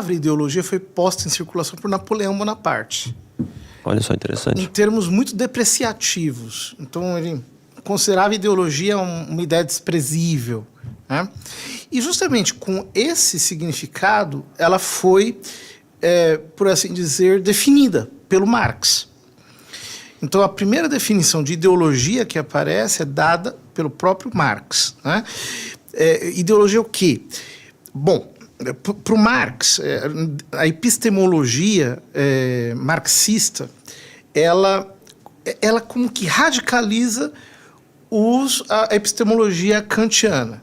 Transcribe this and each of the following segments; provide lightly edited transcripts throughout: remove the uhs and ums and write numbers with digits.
palavra ideologia foi posta em circulação por Napoleão Bonaparte. Olha só, interessante. Em termos muito depreciativos. Então, ele considerava a ideologia uma ideia desprezível, né? E justamente com esse significado, ela foi, por assim dizer, definida pelo Marx. Então, a primeira definição de ideologia que aparece é dada pelo próprio Marx, né? Ideologia é o quê? Bom, para o Marx, a epistemologia marxista, ela como que radicaliza a epistemologia kantiana.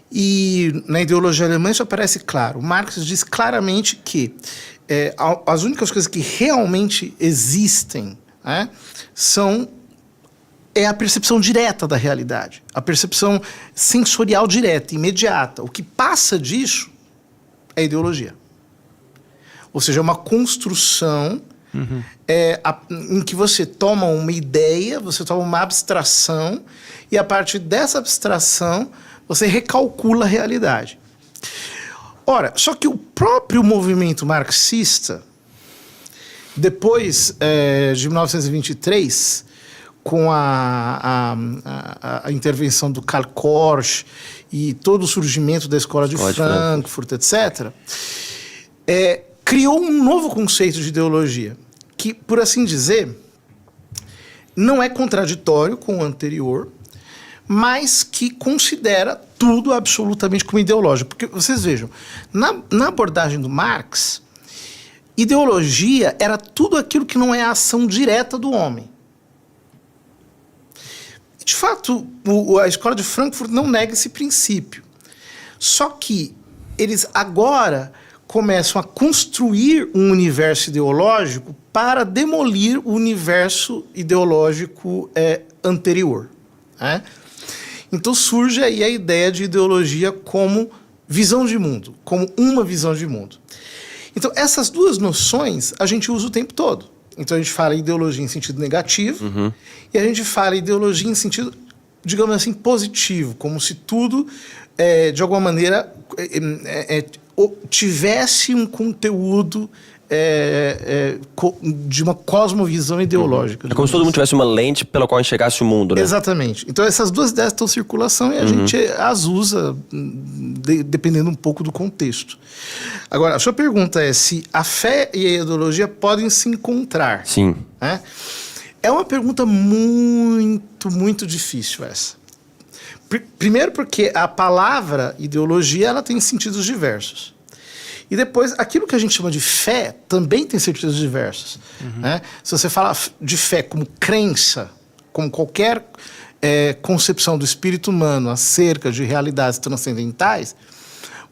E na ideologia alemã isso aparece claro. Marx diz claramente que as únicas coisas que realmente existem, né, é a percepção direta da realidade, a percepção sensorial direta, imediata. O que passa disso é ideologia. Ou seja, é uma construção em que você toma uma ideia, você toma uma abstração, e a partir dessa abstração você recalcula a realidade. Ora, só que o próprio movimento marxista, depois de 1923, com a intervenção do Karl Korsch e todo o surgimento da escola de Frankfurt, etc., criou um novo conceito de ideologia, que, por assim dizer, não é contraditório com o anterior, mas que considera tudo absolutamente como ideológico. Porque, vocês vejam, na abordagem do Marx, ideologia era tudo aquilo que não é a ação direta do homem. De fato, a escola de Frankfurt não nega esse princípio. Só que eles agora começam a construir um universo ideológico para demolir o universo ideológico anterior, né? Então surge aí a ideia de ideologia como visão de mundo, como uma visão de mundo. Então essas duas noções a gente usa o tempo todo. Então a gente fala ideologia em sentido negativo e a gente fala ideologia em sentido, digamos assim, positivo, como se tudo, de alguma maneira, tivesse um conteúdo de uma cosmovisão ideológica. É como se todo mundo tivesse uma lente pela qual enxergasse o mundo, né? Exatamente. Então essas duas ideias estão em circulação e a gente as usa dependendo um pouco do contexto. Agora, a sua pergunta é se a fé e a ideologia podem se encontrar. Sim. Né? É uma pergunta muito, muito difícil essa. Primeiro porque a palavra ideologia ela tem sentidos diversos. E depois, aquilo que a gente chama de fé também tem sentidos diversos. Né? Se você fala de fé como crença, como qualquer concepção do espírito humano acerca de realidades transcendentais,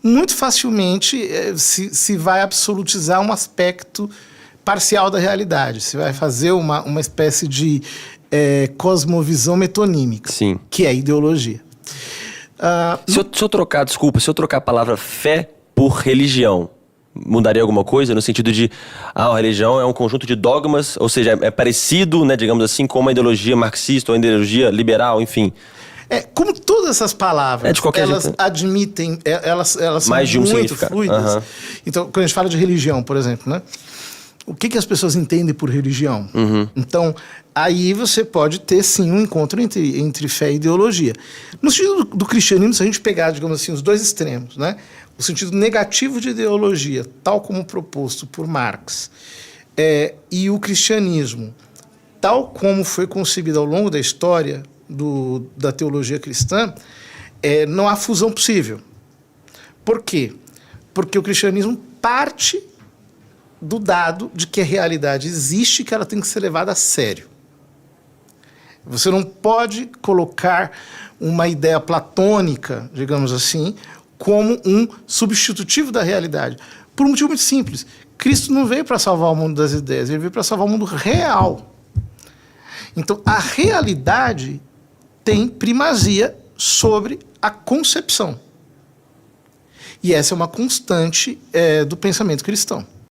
muito facilmente se vai absolutizar um aspecto parcial da realidade. Se vai fazer uma espécie de cosmovisão metonímica, Sim. Que é a ideologia. Se eu trocar a palavra fé por religião, mudaria alguma coisa? No sentido de, a religião é um conjunto de dogmas, ou seja, é parecido, né, digamos assim, com uma ideologia marxista ou uma ideologia liberal, enfim. Como todas essas palavras, elas admitem, elas são mais de um muito fluidas. Então, quando a gente fala de religião, por exemplo, né? O que as pessoas entendem por religião? Então, aí você pode ter, sim, um encontro entre fé e ideologia. No sentido do cristianismo, se a gente pegar, digamos assim, os dois extremos, né? O sentido negativo de ideologia, tal como proposto por Marx, e o cristianismo, tal como foi concebido ao longo da história da teologia cristã, não há fusão possível. Por quê? Porque o cristianismo parte do dado de que a realidade existe e que ela tem que ser levada a sério. Você não pode colocar uma ideia platônica, digamos assim, como um substitutivo da realidade. Por um motivo muito simples. Cristo não veio para salvar o mundo das ideias, ele veio para salvar o mundo real. Então, a realidade tem primazia sobre a concepção. E essa é uma constante do pensamento cristão.